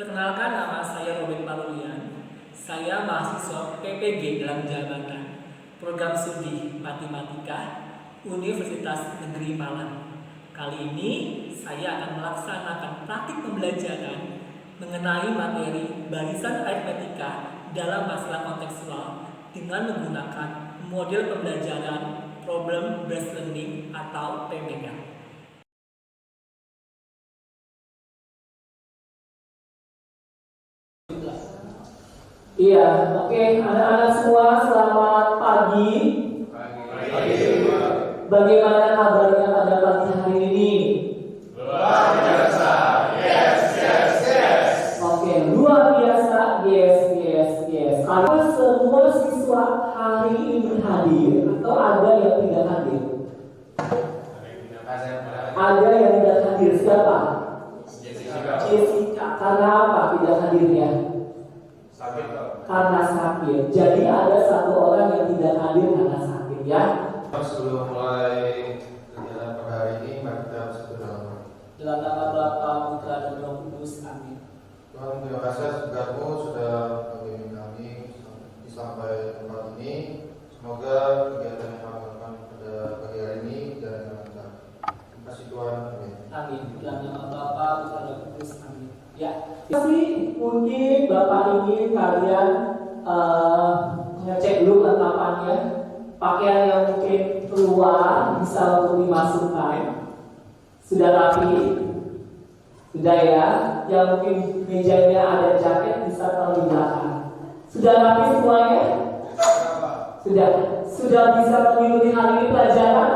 Perkenalkan, nama saya Robert Palulian. Saya mahasiswa PPG dalam jabatan Program Studi Matematika Universitas Negeri Malang. Kali ini saya akan melaksanakan praktik pembelajaran mengenai materi barisan aritmetika dalam masalah kontekstual dengan menggunakan model pembelajaran Problem Based Learning atau PBL. Iya, oke, anak-anak semua selamat pagi. Bagaimana kabarnya pada pagi hari ini? Luar biasa, yes. Oke, luar biasa, yes. Apakah semua siswa hari ini hadir atau ada yang tidak hadir? Ada yang tidak hadir, siapa? Jessica. Karena apa tidak hadirnya? Karena sakit. Jadi ada satu orang yang tidak hadir karena sakit, ya. Sebelum mulai kegiatan pada hari ini, mari kita berdoa. Dalam nama Bapa, Putra, dan Roh Kudus. Amin. Tuhan, terima kasih segarmu sudah membimbing kami sampai tempat ini. Semoga kegiatan yang kami lakukan pada pagi hari ini jalan dengan lancar. Terima kasih Tuhan. Amin. Amin. Dalam nama Bapa, Putra, dan Roh Kudus. Amin. Ya. Tapi mungkin Bapak ingin kalian ngecek dulu kelengkapannya. Pakaian yang mungkin keluar bisa untuk dimasukkan. Sudah rapi? Sudah ya. Yang mungkin mejanya ada jaket bisa taruh di belakang. Sudah rapi semuanya? Sudah bisa mengikuti hari ini pelajaran?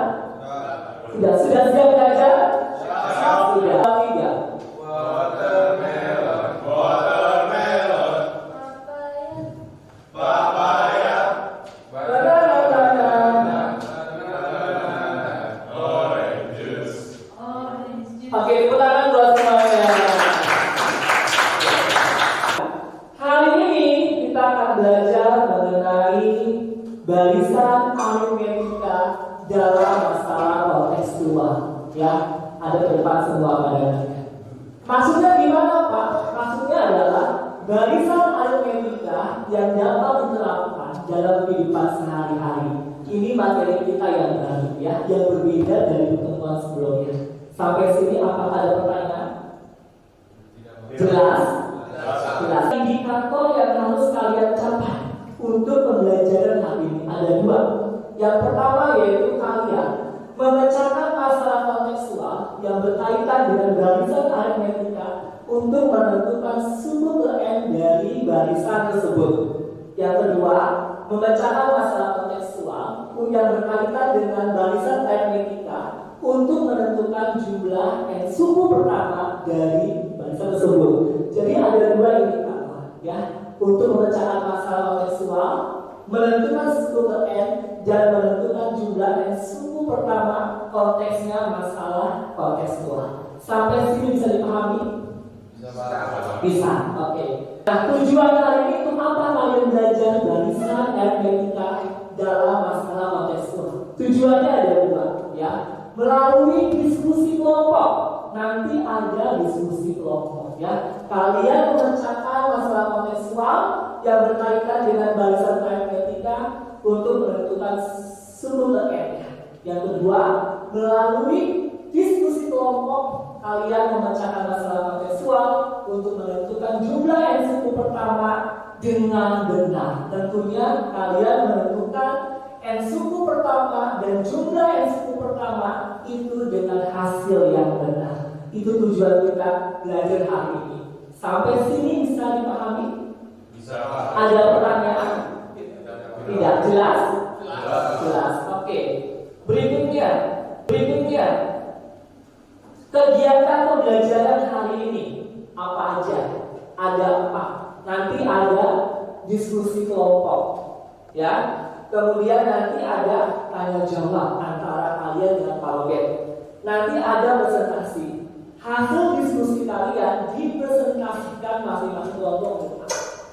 Sudah siap belajar? Sudah. Tiga. Oke, tepuk tangan buat semuanya. Hari ini kita akan belajar mengenai barisan aritmetika dalam masalah kontekstual. Ya, ada di depan semua badannya. Maksudnya gimana, Pak? Maksudnya adalah barisan aritmetika yang dapat diterapkan dalam kehidupan sehari-hari. Ini materi kita yang baru, ya, yang berbeda dari pertemuan sebelumnya. Sampai sini apakah ada pertanyaan? Jelas? Indikator yang harus kalian capai untuk pembelajaran hari ini ada dua. Yang pertama yaitu kalian memecahkan masalah kontekstual yang berkaitan dengan barisan aritmetika untuk menentukan sumber N dari barisan tersebut. Yang kedua, memecahkan masalah kontekstual yang berkaitan dengan barisan aritmetika untuk menentukan jumlah N suku pertama dari barisan tersebut. Jadi ada dua indikator, ya, untuk memecahkan masalah kontekstual, menentukan suku N dan menentukan jumlah N suku pertama konteksnya masalah kontekstual. Sampai sini bisa dipahami? Bisa. Oke. Nah, tujuan kali ini untuk apa kalian belajar barisan aritmetika dalam masalah kontekstual? Tujuannya ada dua, ya. Melalui diskusi kelompok, nanti ada diskusi kelompok, ya. Kalian memecahkan masalah kontekstual yang berkaitan dengan barisan aritmetika untuk menentukan sumber N. Yang kedua, melalui diskusi kelompok, kalian memecahkan masalah kontekstual untuk menentukan jumlah N suku pertama dengan benar. Tentunya kalian menentukan N suku pertama dan jumlah N suku pertama itu dengan hasil yang benar. Itu tujuan kita belajar hari ini. Sampai sini bisa dipahami? Bisa. Ada pertanyaan? Tidak jelas? Jelas. Oke. Berikutnya. Kegiatan pembelajaran hari ini apa aja? Ada apa? Nanti ada diskusi kelompok, ya. Kemudian nanti ada tanya jawab antara kalian dengan Pak Robert. Nanti ada presentasi. Hasil diskusi kalian dipresentasikan masing-masing kelompok.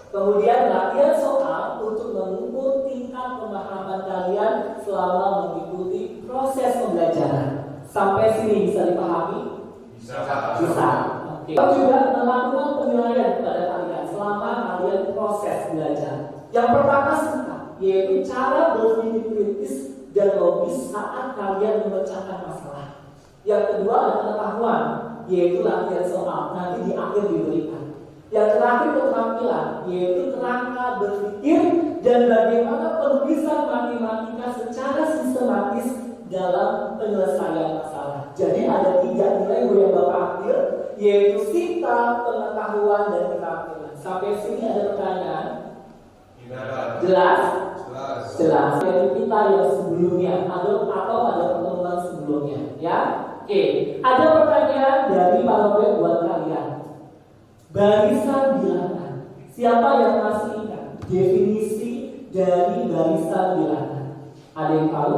Kemudian latihan soal untuk mengukur tingkat pemahaman kalian selama mengikuti proses pembelajaran. Sampai sini bisa dipahami? Bisa. Bisa. Oke. Kita juga melakukan penilaian kepada kalian selama kalian proses belajar. Yang pertama suka, yaitu cara berpikir kritis dan logis saat kalian memecahkan masalah. Yang kedua adalah pengetahuan, yaitu latihan soal, nanti di akhir diberikan. Yang terakhir keterampilan, yaitu kerangka berpikir dan bagaimana penulisan matematika secara sistematis dalam penyelesaian masalah. Jadi ada 3 nilai yang Bapak ambil, yaitu sikap, pengetahuan, dan keterampilan. Sampai sini ada pertanyaan? Jelas? Jelas. Dari kita yang sebelumnya atau ada pertemuan sebelumnya, ya. Oke. Ada pertanyaan dari Pak Robert buat kalian. Barisan bilangan. Siapa yang masih ingat definisi dari barisan bilangan? Ada yang tahu?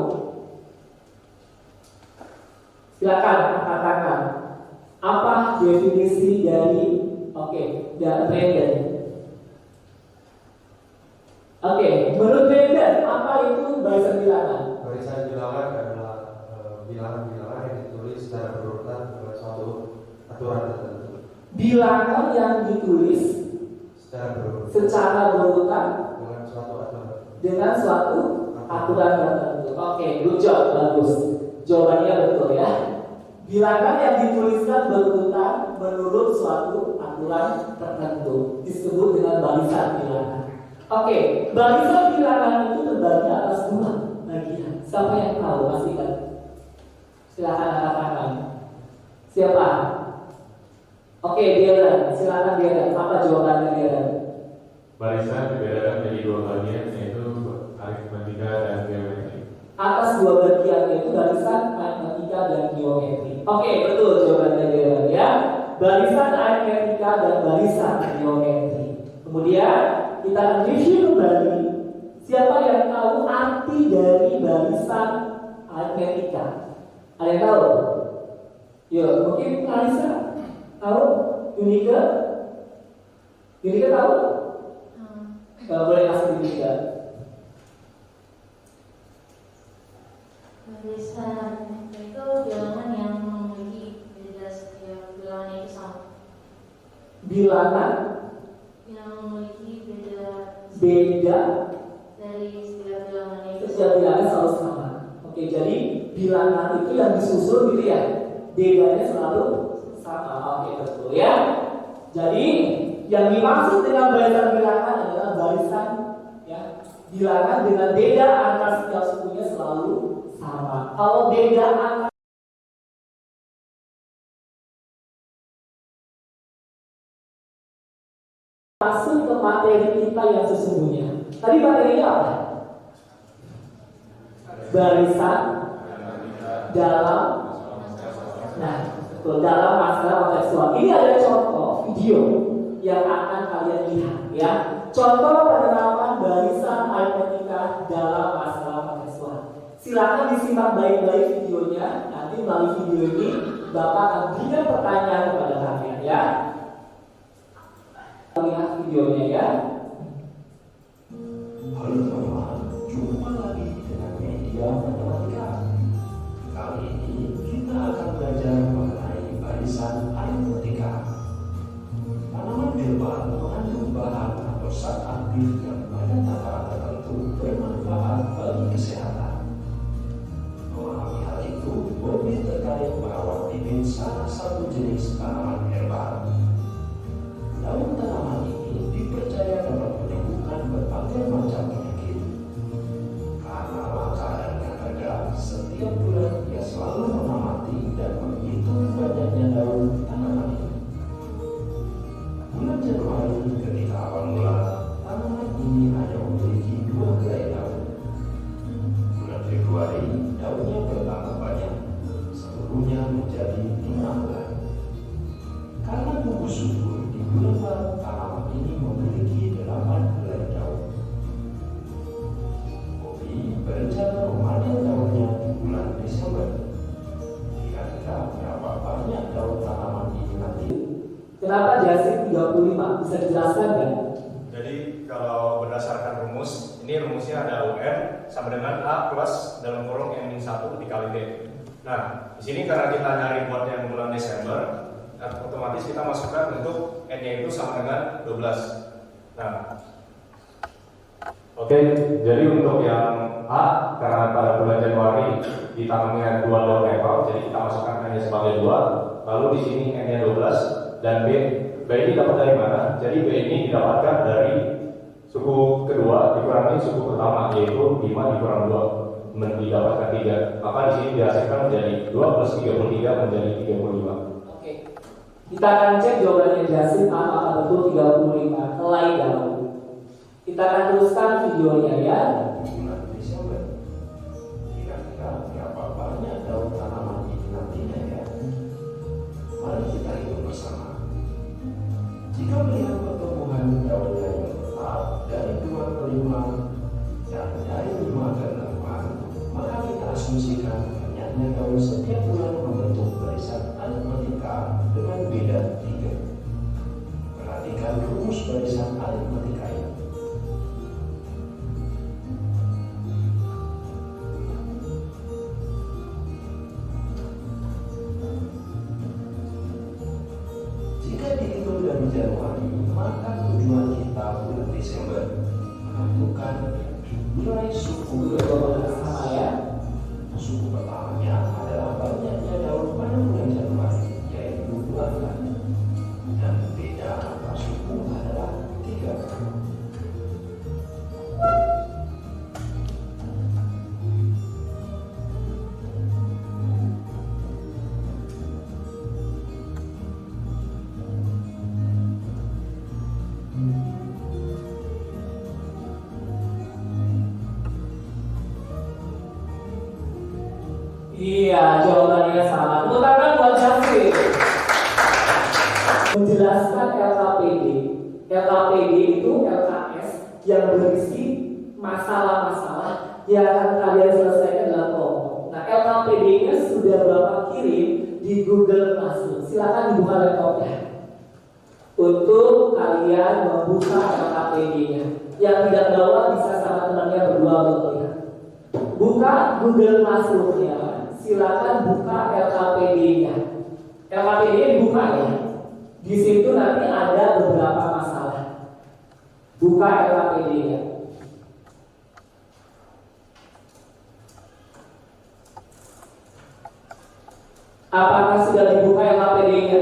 Silakan katakan. Apa definisi dari dari Brandon? Menurut Brandon, apa itu barisan bilangan? Barisan bilangan adalah bilangan-bilangan yang ditulis secara berurutan dengan suatu aturan tertentu. Bilangan yang ditulis secara berurutan dengan suatu aturan tertentu. Oke, good job, bagus. Jawabannya betul ya. Bilangan yang dituliskan berurutan menurut suatu aturan tertentu disebut dengan barisan bilangan. Oke, barisan bilangan itu terbagi atas 2 bagian. Siapa yang tahu? Pastikan. Silakan katakan. Siapa? Oke, Darren. Silakan Darren. Apa jawabannya Darren? Barisan dibedakan menjadi 2 bagian, yaitu aritmatika dan geometri. Atas 2 bagian yaitu barisan aritmatika dan geometri. Oke, betul jawabannya Darren ya. Barisan aritmatika dan barisan geometri. Kemudian kita review kembali. Siapa yang tahu arti dari barisan aritmatika? Ada yang tahu? Yuk, mungkin Kalisa tahu? Unika? Unika tahu? Kalau boleh kasih Unika. Barisan itu bilangan yang memiliki beda setiap bilangan itu sama. Bilangan Yang memiliki beda dari setiap bilangan itu. setiap bilangan selalu sama. Oke, jadi bilangan itu yang disusul gitu ya. Bedanya selalu sama. Oke, betul ya. Jadi yang dimaksud dengan barisan bilangan adalah barisan ya, bilangan dengan beda angka setiap sukunya selalu sama. Kalau beda angka masuk ke materi kita yang sesungguhnya. Tadi materinya apa? Barisan dalam dalam masalah kontekstual. Ini ada contoh video yang akan kalian lihat ya. Contoh penerapan barisan aritmatika dalam masalah kontekstual. Silakan disimak baik-baik videonya. Nanti melalui video ini Bapak akan berikan pertanyaan kepada kalian ya. Lihat videonya ya. Halo teman-teman, jumpa lagi dengan media matematika. Kali ini kita akan belajar mengenai barisan aritmatika. Tanaman herbal mengandung bahan atau zat aktif yang pada takaran tertentu bermanfaat bagi kesehatan. Memahami hal itu lebih terkait merawat bibit salah satu jenis tanaman herbal. Daun tanaman ini dipercaya dapat menyembuhkan berbagai macam penyakit. Karena langka dan harga, setiap bulan ia selalu mengamati dan menghitung banyaknya daun tanaman ini. Bulan Januari ketika awal mula, tanaman ini hanya memiliki 2 helai daun. Bulan Februari, daunnya bertambah banyak, seluruhnya menjadi 5 helai. Karena tumbuh subur, di bulan Maret tanaman ini memiliki 8 helai daun. Bobby berencana memanen daunnya di bulan Desember. Kira-kira berapa banyak daun tanaman ini nanti? Kenapa Jasik 35? Bisa dijelaskan kan? Jadi kalau berdasarkan rumus, ini rumusnya ada UN sama dengan A plus dalam kurung N-1 dikali D. Nah, di sini karena kita nyari buat yang bulan Desember, otomatis kita masukkan untuk N-nya itu sama dengan 12. Nah, Oke, jadi untuk yang A, karena pada bulan Januari ditangani 2 loan level, jadi kita masukkan N-nya sebagai 2. Lalu di sini N-nya 12 dan B ini dapat dari mana? Jadi B ini didapatkan dari suku kedua dikurangi suku pertama, yaitu 5 dikurang 2 mendapatkan 3. Maka di sini dihasilkan menjadi 2 plus 33 menjadi 35. Oke. Kita akan cek jawabannya Jasin apakah betul 35 terlebih dahulu. Kita akan teruskan videonya ya. Bulan Desember kira-kira berapa banyak daun tanaman ini nantinya ya? Mari kita hitung bersama. Jika melihat pertumbuhan daun yang tetap dari 2 ke 5 dan dari 5 ke 6, maka kita asumsikan banyaknya daun setiap bulan membentuk barisan aritmetika dengan beda 3. Perhatikan rumus barisan aritmetika ini. Jika dihitung dari Januari, maka tujuan kita bulan Desember menentukan nilai suku Sama ya. Suku pertamanya adalah banyaknya daun pada bulan Januari, yaitu 2 kali, dan beda antar suku adalah 3 kali. Iya, jawabannya sama. Tepuk tangan buat Jasin. Menjelaskan LKPD. LKPD itu LKS yang berisi masalah-masalah yang akan kalian selesaikan dalam kelompok. Nah, LKPD-nya sudah Bapak kirim di Google Classroom. Silakan dibuka laptopnya untuk kalian membuka LKPD-nya. Yang tidak bawa bisa sama temannya berdua berlihat. Buka Google Classroom-nya. Silakan buka LKPD-nya. LKPD-nya dibuka ya. Di situ nanti ada beberapa masalah. Buka LKPD-nya. Apakah sudah dibuka LKPD-nya?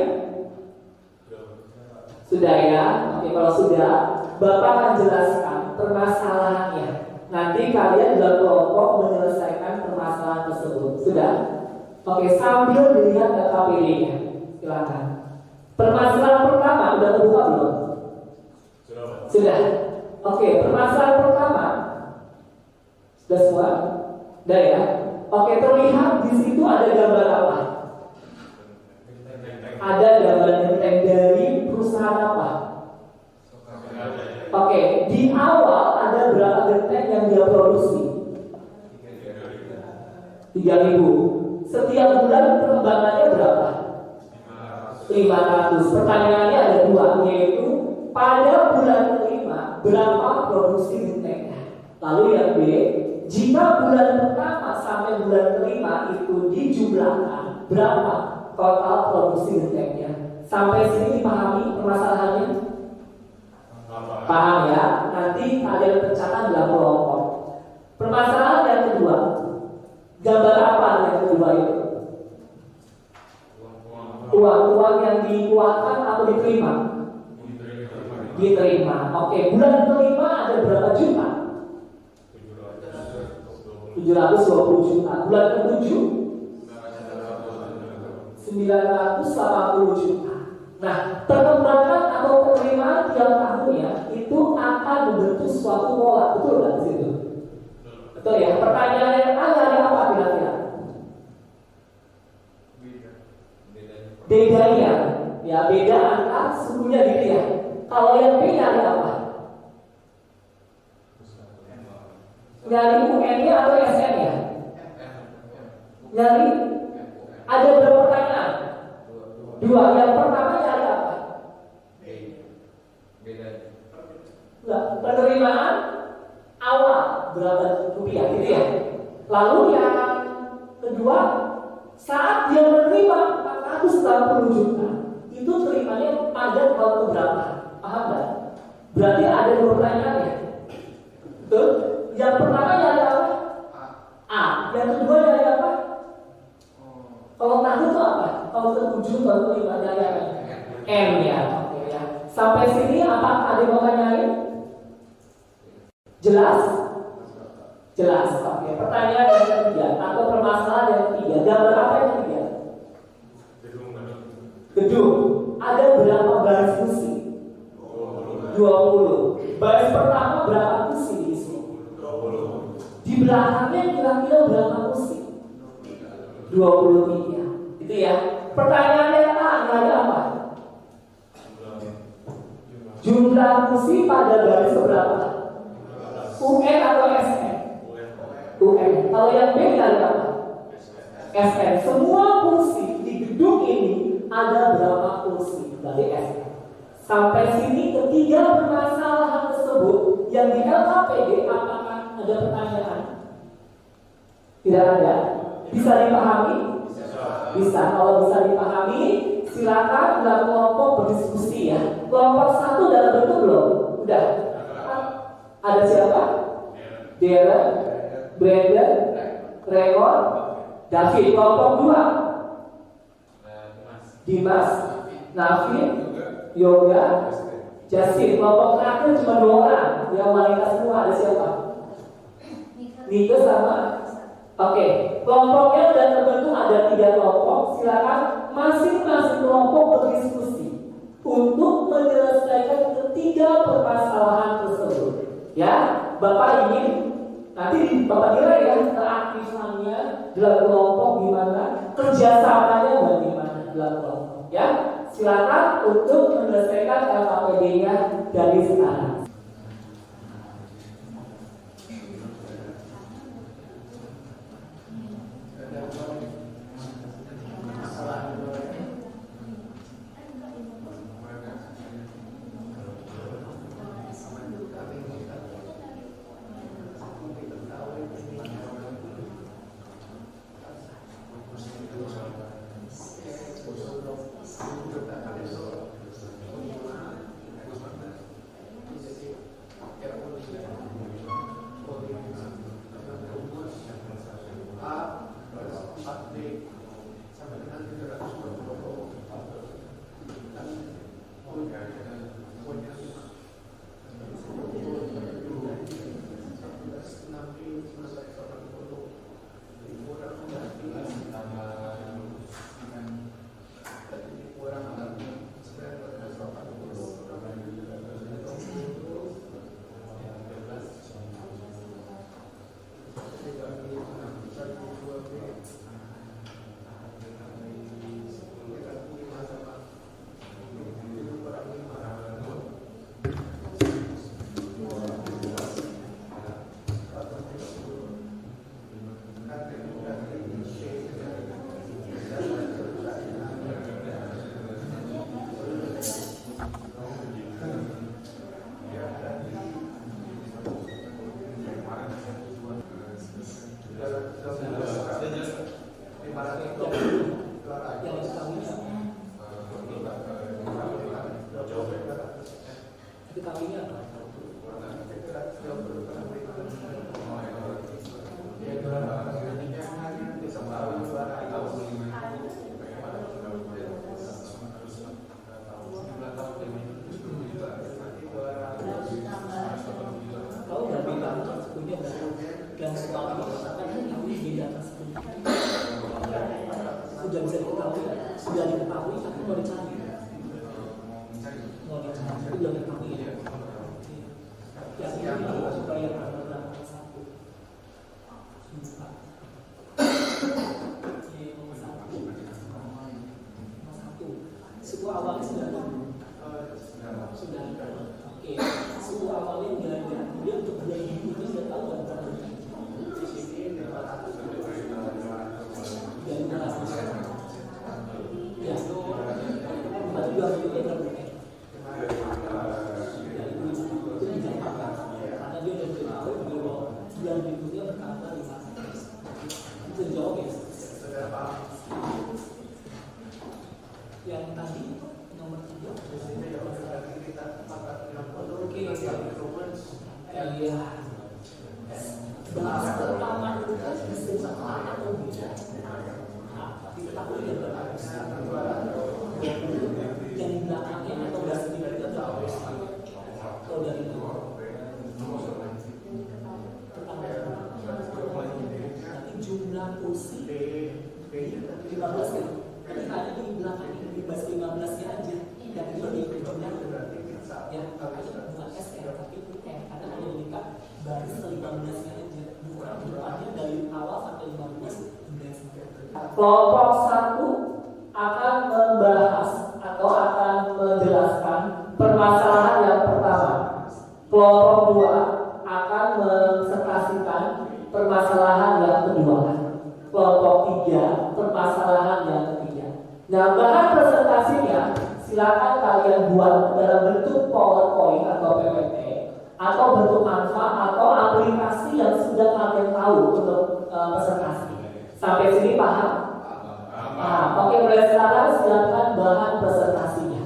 Sudah ya. Oke, kalau sudah, Bapak akan jelaskan permasalahannya. Nanti kalian dalam kelompok menyelesaikan permasalahan tersebut. Sudah? Oke, sambil dilihat LKPD-nya. Silakan. Permasalahan pertama sudah terbuka belum? Sudah. Oke, permasalahan pertama sudah semua? Sudah ya? Oke, terlihat di situ ada gambar apa? Ada gambar genteng dari perusahaan apa? Oke, di awal ada berapa genteng yang dia produksi? 3.000. Setiap bulan pengembangannya berapa? 500. Pertanyaannya ada 2, yaitu pada bulan kelima berapa produksi gentengnya? Lalu yang B, jika bulan pertama sampai bulan kelima itu dijumlahkan, berapa total produksi gentengnya? Sampai sini dipahami permasalahannya? Paham ya? Nanti kalian pecahkan dalam kelompok. Permasalahan yang kedua, gambar apa yang kedua itu? Uang yang dikeluarkan atau diterima? Diterima. Oke, bulan kelima ada berapa juta? 720 juta. Bulan ke-7 980 juta. Nah, perkembangan atau penerimaan tiap tahunnya itu akan membentuk suatu pola, betul nggak di situ? Betul ya. Pertanyaan yang ada apa kira-kira? Bedanya, ya beda antar sukunya gitu ya. Kalau yang beda ada apa? Nyari UN-nya atau SN-nya? Nyari? Ada berapa pertanyaan? 2. Yang pertama nyari apa? Enggak, penerimaan awal berapa rupiah gitu ya. Lalu yang kedua, saat dia menerima 480 juta, itu terimanya ada kalau keberapa? Paham nggak? Berarti ada dua pertanyaan ya. Betul? Yang pertama nyari apa? A. Yang kedua nyari apa? Kalau tadi itu apa? Kalau ke-7 kalau ke-5 nyari apa? M ya. Oke ya. Sampai sini apa ada yang mau tanyain? Jelas? Jelas. Oke. Pertanyaan yang ketiga atau permasalahan yang ketiga. Gambar apa yang ketiga? Gedung. Ada berapa baris kursi? 20. Baris pertama berapa kursi di sini? Di belakangnya kira-kira berapa kursi? 23. Itu ya. Pertanyaannya nyari apa? Jumlah kursi pada baris berapa? UN atau SN? UN. Kalau yang B nyari apa? SN. Semua kursi di gedung ini ada berapa kursi dari SN? Sampai sini ketiga permasalahan tersebut yang di LKPD apakah ada pertanyaan? Tidak ada. Bisa dipahami? Bisa. Kalau bisa dipahami, silakan dalam kelompok berdiskusi ya. Kelompok 1 dalam bentuk belum? Udah. Ada siapa? Darren, Brandon, Raymond, David. Kelompok 2 Dimas, Navin, Yoga, Justin. Kelompok terakhir cuma 2 orang. Yang wanita semua ada siapa? Nika sama. Oke, kelompoknya sudah terbentuk ada 3 kelompok. Silakan masing-masing kelompok berdiskusi untuk menyelesaikan ketiga permasalahan tersebut. Ya, Bapak ingin nanti Bapak kira ya keaktifannya dalam kelompok gimana, kerjasamanya bagaimana dalam kelompok. Ya, silakan untuk menyelesaikan LKPD-nya dari sekarang. Sudah bisa diketahui, sudah diketahui, tapi mau dicari. Mau dicari, sudah diketahui. Yang ini supaya ada satu. Suku awalnya sudah. Oke, suku awalnya belajar dia untuk belajar itu sudah tahu dan tahu. Ya, berarti 2 minggu berapa? Karena dia udah tahu bahwa 9 minggunya bertambah 5. Itu jawab ya. Yang tadi Iya. Bahas pertama itu kan bisa sama atau beda. Tapi aku lihat yang di belakangnya atau bahasa di balik itu apa sih? Atau dari mana? Nanti jumlah kursi 15 kan? Nanti ada di belakangnya di bahasa 15-nya aja. Dan itu di jumlah ya, bukan SR tapi UM karena ada dekat baris 15-nya aja, bukan depannya dari awal sampai 15. Kelompok 1 akan membahas atau akan menjelaskan permasalahan yang pertama. Kelompok 2 akan mensertasikan permasalahan yang kedua. Kelompok 3 permasalahan yang ketiga. Nah, bahan presentasinya silakan kalian buat dalam bentuk PowerPoint atau PPT atau bentuk manfaat atau aplikasi yang sudah kalian tahu untuk presentasi. Sampai sini paham? Nah, oke, mulai sekarang silakan bahan presentasinya.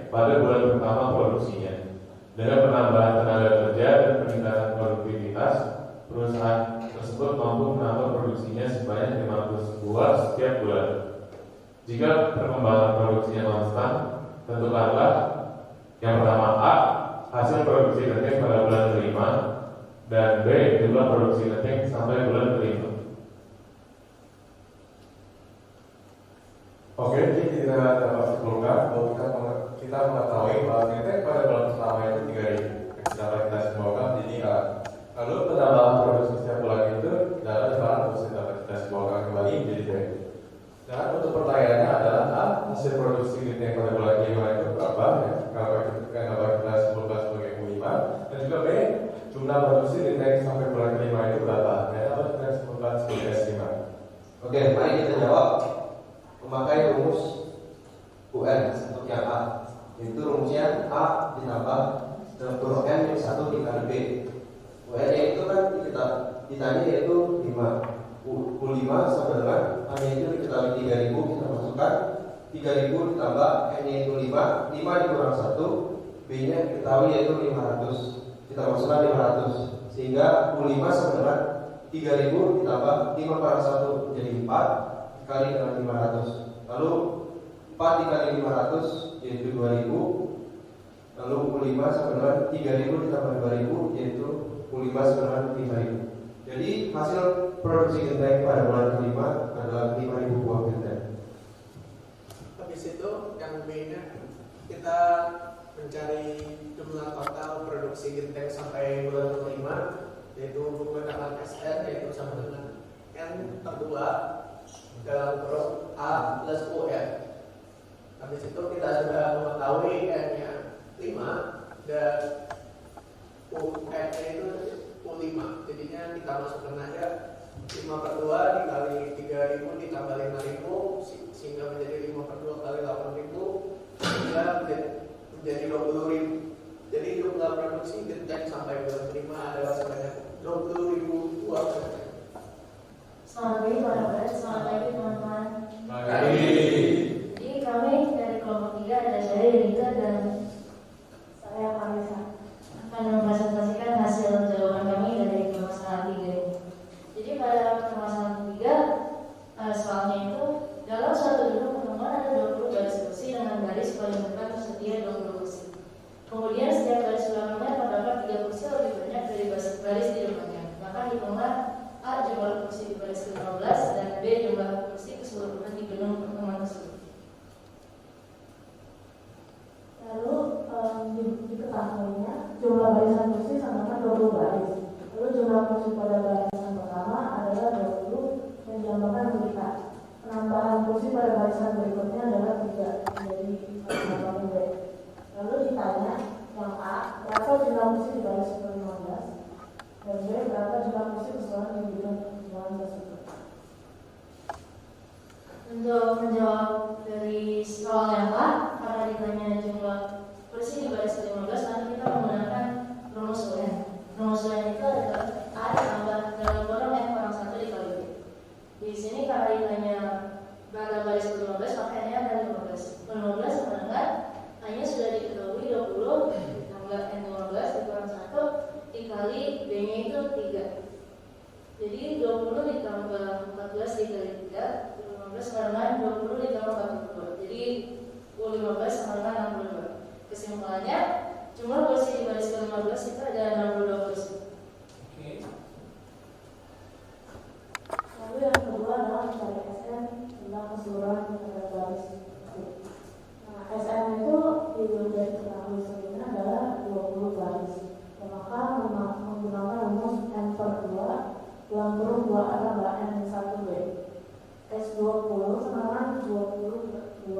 Pada bulan pertama produksinya, dengan penambahan tenaga kerja dan peningkatan produktivitas, perusahaan tersebut mampu menambah produksinya sebanyak 500 buah setiap bulan. Jika perkembangan produksinya konstan, tentukanlah yang pertama A, hasil produksi genting pada bulan kelima, dan B, jumlah produksi genting sampai bulan kelima. Oke, jadi kita dapat simpulkan bahwa kita mengetahui bahwa genting pada bulan pertama itu 3.000. Dapat kita simpulkan jadi A. Lalu penambahan produksi setiap bulan itu adalah 500. Dapat kita simpulkan kembali menjadi B. Dan untuk pertanyaannya adalah A, hasil produksi genting pada bulan kelima itu berapa? Ya, dapat kita simpulkan sebagai 5. Dan juga B, jumlah produksi genting sampai bulan kelima itu berapa? Ya, dapat kita simpulkan sebagai 5. Oke, mari kita jawab memakai rumus UN untuk yang A. Itu rumusnya A ditambah dalam kurung N yang 1 dikali B. UN itu kan kita ditanya yaitu 5. U5 sama dengan A-nya itu dikali 3.000, kita masukkan 3.000 ditambah N-nya itu 5 dikurang 1, B-nya kita tahu yaitu 500, kita masukkan 500 sehingga U5 sama dengan 3.000 ditambah 5 kurang 1 jadi 4 kali dengan 500. Lalu 4 dikali 500 yaitu 2000. Lalu U5 sama dengan 3000 ditambah 2000 yaitu U5 sama dengan 5000. Jadi hasil produksi genteng pada bulan kelima adalah 5000 buah genteng. Habis itu yang B-nya kita mencari jumlah total produksi genteng sampai bulan kelima, yaitu menggunakan SN yaitu sama dengan N per 2 dalam kurung A plus UN. Habis itu kita sudah mengetahui N-nya 5 dan UN-nya itu U5. Jadinya kita masukkan aja 5 per 2 dikali 3.000 ditambah 5.000 sehingga menjadi 5 per 2 kali 8.000 sehingga menjadi 20.000. Jadi jumlah produksi genteng sampai bulan kelima adalah sebanyak 20.000 buah genteng. Selamat pagi Pak Robert, selamat pagi teman-teman. Jadi kami dari kelompok 3 ada saya Denita dan saya Parisa akan mempresentasikan hasil jawaban kami dari permasalahan 3 ini. Jadi pada permasalahan 3 soalnya itu dalam suatu gedung pertemuan ada 20 baris kursi dengan baris paling depan tersedia 20 kursi. Kemudian setiap baris belakangnya terdapat 3 kursi lebih banyak dari baris kursi pada barisan pertama adalah 20 dan dijambakan berita. Penambahan kursi pada barisan berikutnya adalah 3 menjadi 8 B. Lalu ditanya yang A, berapa jumlah kursi di baris 15 dan B, berapa jumlah kursi keseluruhan di bidang pertemuan tersebut. Untuk menjawab dari soal yang A, karena ditanya jumlah kursi di baris 15, nanti kita menggunakan rumus UN. Rumus UN itu adalah A ditambah dalam kurung N kurang 1 dikali B. Di sini karena ditanya pada baris 15, makanya ada 15. 15 sama dengan A-nya sudah diketahui 20 ditambah N 15 dikurang 1 dikali B-nya itu 3. Jadi 20 ditambah 14 dikali 3, 15 sama dengan 20 ditambah 42. Jadi 15 sama dengan 62. Kesimpulannya, jumlah kursi di baris ke-15 itu ada 62 kursi. Oke. Lalu yang kedua adalah mencari SN tentang keseluruhan pada baris. Nah, SN itu dari ketahui sebelumnya adalah 20 baris. Dan maka menggunakan rumus N per 2 dalam kurung 2A tambah N 1B. S20 sama dengan 22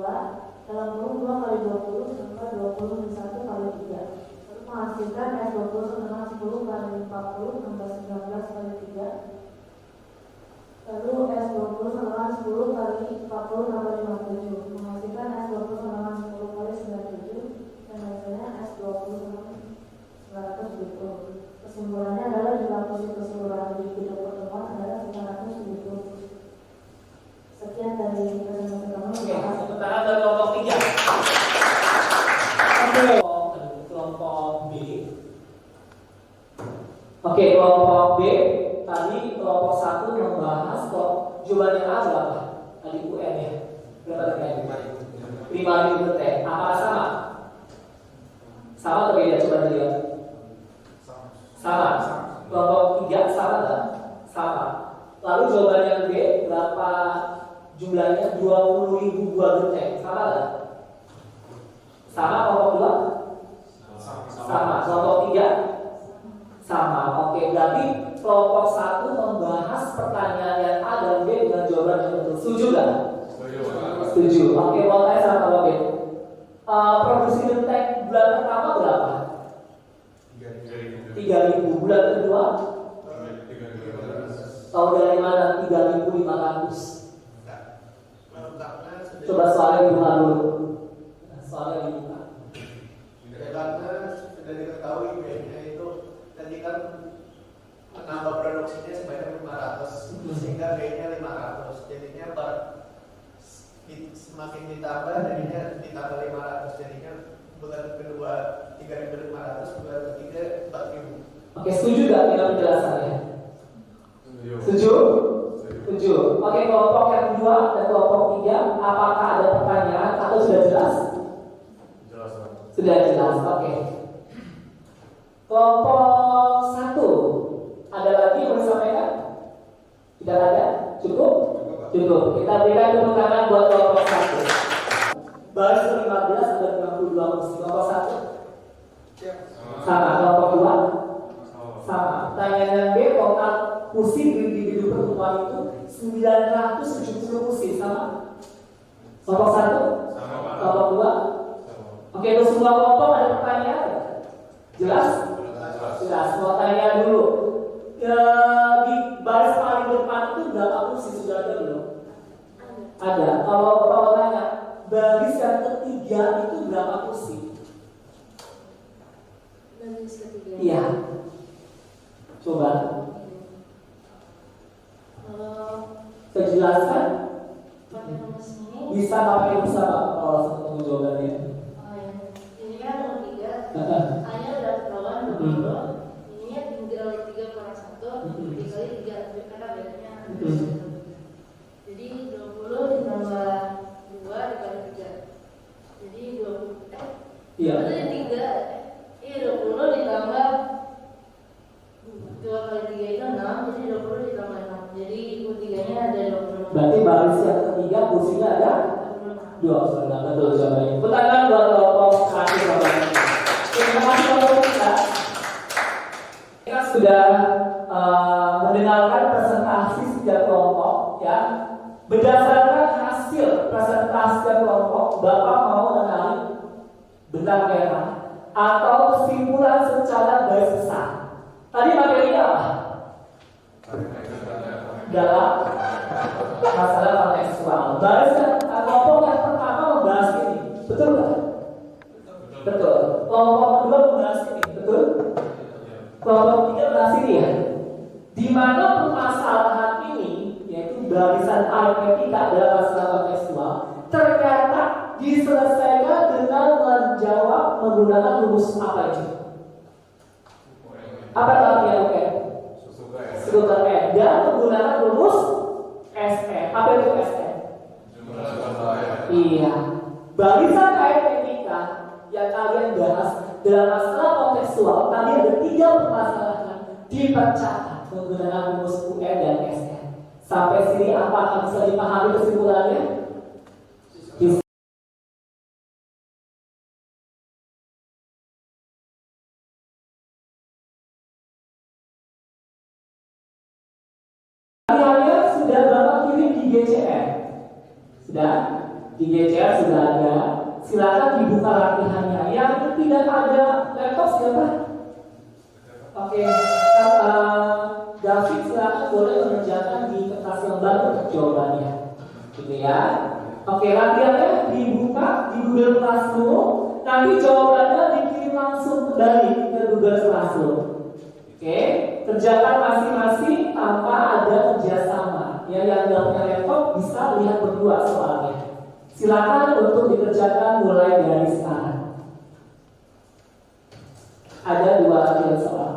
dalam kurung 2 kali 20 tambah 20 min 1 kali 3. Lalu menghasilkan S20 sama dengan 10 kali 40 tambah 19 kali 3. Lalu S20 sama dengan 10 kali 40 tambah 57 menghasilkan S20 sama dengan 10 kali 97 dan hasilnya S20 sama 970. Kesimpulannya adalah jumlah kursi keseluruhan di bidang pertemuan adalah 970. Sekian dari presentasi kami. Oke, sementara dari kelompok 3. Kelompok B. Oke, kelompok B tadi kelompok 1 membahas kok jawabannya A berapa? Tadi UN ya. Berapa tadi? 5.000 detik. Apakah sama? Sama atau beda? Coba dilihat. Sama. Kelompok 3 sama enggak? Sama. Lalu jawaban yang B berapa jumlahnya? 20.000 buah genteng. Sama enggak? Sama kelompok 2? Sama. Kelompok 3? Sama. Oke, berarti kelompok 1 membahas pertanyaan yang A dan B dengan jawaban yang betul. Setuju nggak? Setuju. Oke, mau tanya sama Bapak B. Produksi genteng bulan pertama berapa? 3.000. Bulan kedua? Tahu dari mana 3.500? Coba soalnya dibuka dulu. Soalnya dibuka. Karena sudah diketahui B-nya itu tadi kan menambah produksinya sebanyak 500 sehingga B-nya 500. Jadinya semakin ditambah jadinya ditambah 500. Jadinya bulan kedua 3.500, bulan ketiga 4.000. Oke, setuju gak dengan penjelasannya? Setuju? Setuju. Oke, kelompok yang kedua dan kelompok 3, apakah ada pertanyaan atau sudah jelas? Jelas. Sudah jelas, oke. Kelompok 1, ada lagi yang mau disampaikan? Tidak ada? Cukup? Cukup. Kita berikan tepuk tangan buat kelompok 1. Baris 15 ada 52 kursi. Kelompok 1? Sama. Kelompok 2? Sama. Pertanyaan B, total kursi di gedung pertemuan itu 970 kursi. Sama? Kelompok 1? Sama. Kelompok 2? Oke, untuk semua kelompok ada pertanyaan? Jelas? Jelas. Mau tanya dulu. Di baris paling depan itu berapa kursi? Sudah ada belum? Ada. Kalau tanya, baris yang ketiga itu berapa kursi? Baris ketiga. Iya. Coba. Kalau Kejelasan pakai rumus ini, bisa pakai rumus apa kalau langsung ketemu jawabannya? oh ya, ini kan nomor 3. A-nya udah ketahuan 20. Ininya tinggal 3 kurang 1 dikali 3 karena bedanya jadi 20 ditambah 2 dikali 3. Jadi 20. Iya. Berarti 3. Iya 20 ditambah 2 kali 3 itu 6. Jadi 20 ditambah 6. Jadi U3-nya ada 20. Berarti baris yang ketiga kursinya ada 26. Betul jawabannya. Pertanyaan buat kelompok 1 jawabannya. Terima kasih kelompok kita. Kita sudah mendengarkan presentasi setiap kelompok ya. Berdasarkan hasil presentasi setiap kelompok, Bapak mau menarik benang merah atau kesimpulan secara garis besar. Tadi materinya apa? Dalam masalah kontekstual. Barisan kelompok yang pertama membahas ini, betul nggak? Betul. Kelompok kedua membahas ini, betul? Kelompok ketiga membahas ini ya. Di mana permasalahan ini, yaitu barisan aritmetika dalam masalah kontekstual, ternyata diselesaikan dengan menjawab menggunakan rumus apa itu? Apa artinya oke? Struktur N dan menggunakan rumus SN. Apa itu SN? Iya. Barisan aritmetika yang kalian bahas dalam masalah kontekstual tadi ada 3 permasalahan dipecahkan menggunakan rumus UN dan SN. Sampai sini apakah bisa dipahami kesimpulannya? Sudah Bapak kirim di GCR? Sudah? Di GCR sudah ada. Silakan dibuka latihannya. Yang tidak ada laptop siapa? Oke. David silakan boleh mengerjakan di kertas yang baru untuk jawabannya. Gitu ya. Oke, latihannya dibuka di Google Classroom. Nanti jawabannya dikirim langsung kembali ke Google Classroom. Oke, kerjakan masing-masing tanpa ada kerjasama. Ya, yang tidak punya laptop bisa lihat berdua soalnya. Silakan untuk dikerjakan mulai dari sekarang. Ada 2 latihan soal.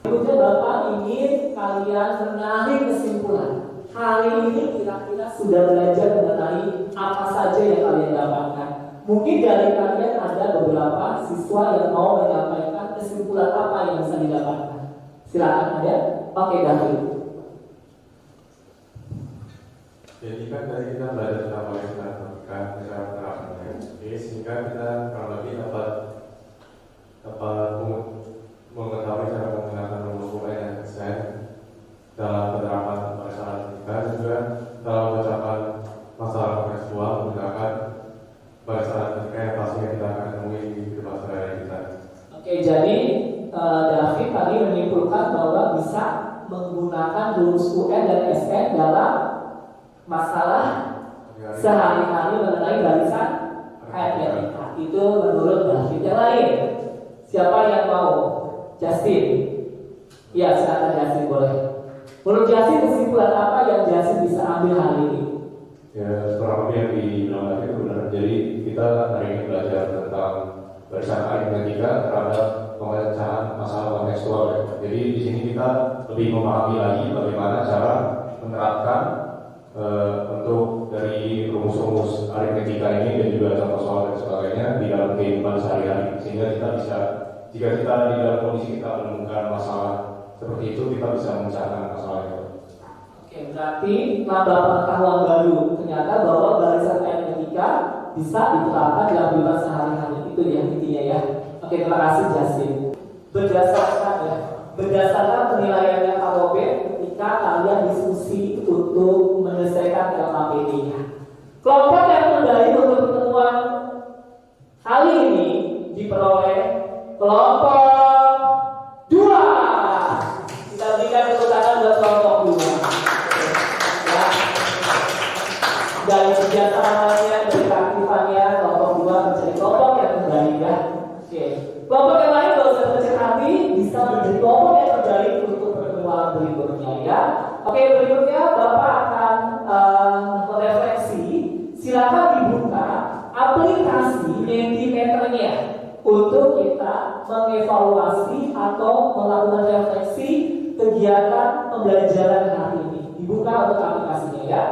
Berikutnya Bapak ingin kalian menarik kesimpulan. Hari ini kira-kira sudah belajar mengenai apa saja yang kalian dapatkan. Mungkin dari kalian ada beberapa siswa yang mau menyampaikan kesimpulan apa yang bisa didapatkan. Silakan ada. Oke, David. Jadi kan tadi kita belajar tentang barisan aritmetika secara penerapannya. Jadi sehingga kita kurang lebih dapat mengetahui cara menggunakan rumus UN dan SN dalam penerapan barisan aritmetika, juga dalam mengucapkan masalah kontekstual menggunakan barisan aritmetika yang pastinya kita akan temui di kehidupan sehari-hari kita. Oke, jadi David tadi menyimpulkan bahwa bisa menggunakan rumus UN dan SN dalam masalah sehari-hari mengenai barisan aritmetika. Itu menurut David. Yang lain, siapa yang mau? Justin. Ya, silakan Justin, boleh. Menurut Justin, kesimpulan apa yang Justin bisa ambil hari ini? Ya, kurang lebih yang dibilang tadi itu benar. Jadi kita hari ini belajar tentang barisan aritmetika terhadap pemecahan masalah kontekstual. Ya. Jadi di sini kita lebih memahami lagi bagaimana cara menerapkan untuk dari rumus-rumus aritmetika ini dan juga contoh soal dan sebagainya di dalam kehidupan sehari-hari, sehingga kita bisa, jika kita di dalam kondisi kita menemukan masalah seperti itu, kita bisa memecahkan masalah itu. Oke, berarti nambah pengetahuan baru. Ternyata bahwa barisan aritmetika bisa diterapkan dalam kehidupan sehari-hari. Itu ya intinya ya. Oke, terima kasih Justin. Berdasarkan penilaiannya Pak Robert ketika kalian diskusi untuk menyelesaikan LKPD-nya. Kelompok yang terbaik untuk pertemuan kali ini diperoleh kelompok 2. Kita berikan tepuk tangan buat kelompok 2. Ya. Dari kerjasamanya, dari keaktifannya, kelompok 2 menjadi kelompok yang terbaik ya. Oke. Kelompok yang lain kalau sudah kecil hati bisa menjadi kelompok yang terbaik untuk pertemuan berikutnya ya. Oke, berikutnya Bapak akan merefleksi. Silakan dibuka aplikasi Mentimeternya untuk kita mengevaluasi atau melakukan refleksi kegiatan pembelajaran hari ini. Dibuka untuk aplikasinya ya.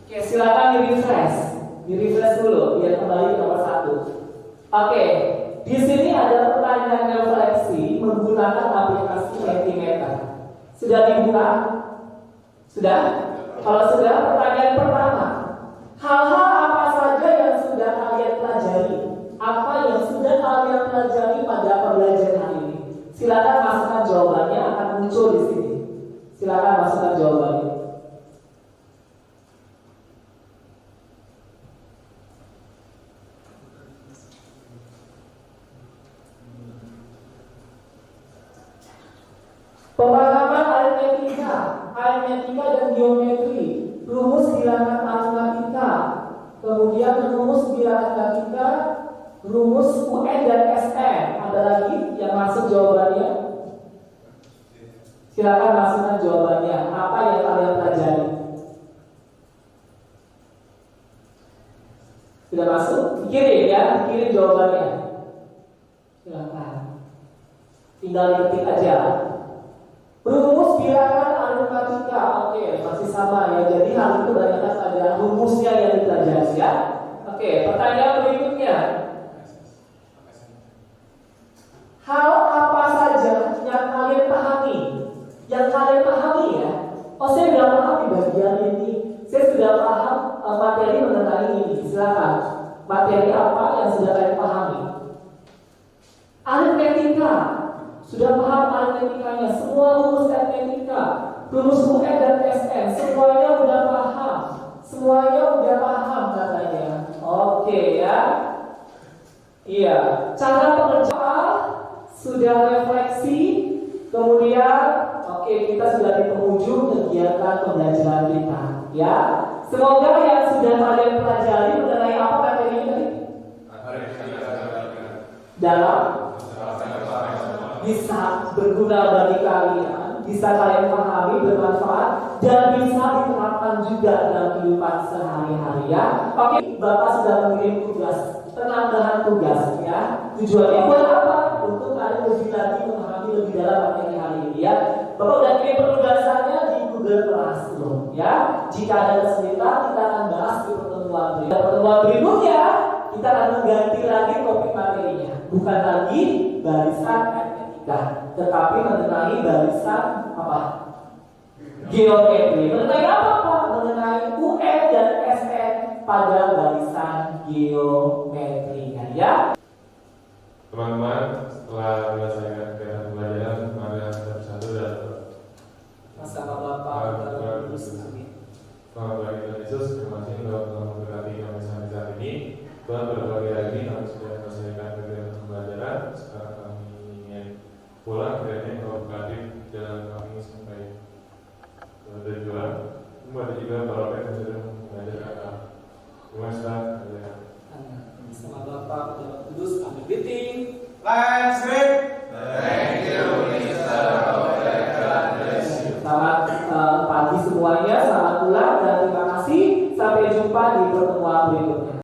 Oke, silakan di-refresh dulu biar kembali ke nomor 1. Oke, di sini ada pertanyaan refleksi menggunakan aplikasi Mentimeter. Sudah dibuka? Sudah? Kalau sudah, pertanyaan pertama. Hal-hal apa saja yang sudah kalian pelajari? Apa yang sudah kalian pelajari pada pembelajaran hari ini? Silakan masukkan jawabannya, akan muncul di sini. Silakan masukkan jawabannya. Pemahaman aritmetika dan geometri, rumus bilangan matematika, kemudian rumus bilangan grafika, rumus UN dan SN. Ada lagi yang masuk jawabannya? Silakan masukkan jawabannya. Apa yang kalian pelajari? Sudah masuk? Dikirim ya, dikirim jawabannya. Silakan. Tinggal diketik aja. Rumus bilangan aritmatika, oke, masih sama ya. Jadi hal itu banyak pada rumusnya yang dipelajari ya. Oke, pertanyaan berikutnya. Hal apa saja yang kalian pahami? Yang kalian pahami ya. Oh, saya sudah paham di bagian ini. Saya sudah paham materi mengenai ini. Silakan. Materi apa yang sudah kalian pahami? Aritmetika. Sudah paham aritmetikanya, semua rumus aritmetika, rumus UN dan SN, semuanya udah paham, katanya. Oke ya, iya. Cara pengerjaan sudah refleksi, kemudian oke, kita sudah di penghujung kegiatan pembelajaran kita, ya. Semoga yang sudah kalian pelajari mengenai apa materi ini dalam bisa berguna bagi kalian, bisa kalian pahami, bermanfaat, dan bisa diterapkan juga dalam kehidupan sehari-hari ya. Oke, Bapak sudah mengirim tugas, penambahan tugas ya. Tujuannya buat apa? Untuk kalian lebih lagi memahami lebih dalam materi hari ini ya. Bapak sudah kirim penugasannya di Google Classroom ya. Jika ada kesulitan, kita akan bahas di pertemuan berikutnya. Pertemuan berikutnya kita akan mengganti lagi topik materinya, bukan lagi barisan tetapi mengenai barisan apa? Geometri. Mengenai apa Pak? Mengenai UN dan SN pada barisan geometri ya. Teman-teman, setelah menyelesaikan kegiatan pembelajaran, mari kita bersatu dan bersama Bapak dan Ibu. Selamat pagi Tuhan Yesus, terima kasih telah memberkati kami sampai saat ini. Tuhan, pada pagi hari ini kami sudah menyelesaikan kegiatan pembelajaran. Sekarang kami ingin pulang, kiranya kalau berkati jalan kami sampai tujuan. Kemudian juga para orang yang sudah mengajarkan terima kasih. Bersama Bapak dan Kudus, kami greeting. Let's read. Thank you, Mr. Selamat pagi semuanya, selamat pulang dan terima kasih. Sampai jumpa di pertemuan berikutnya.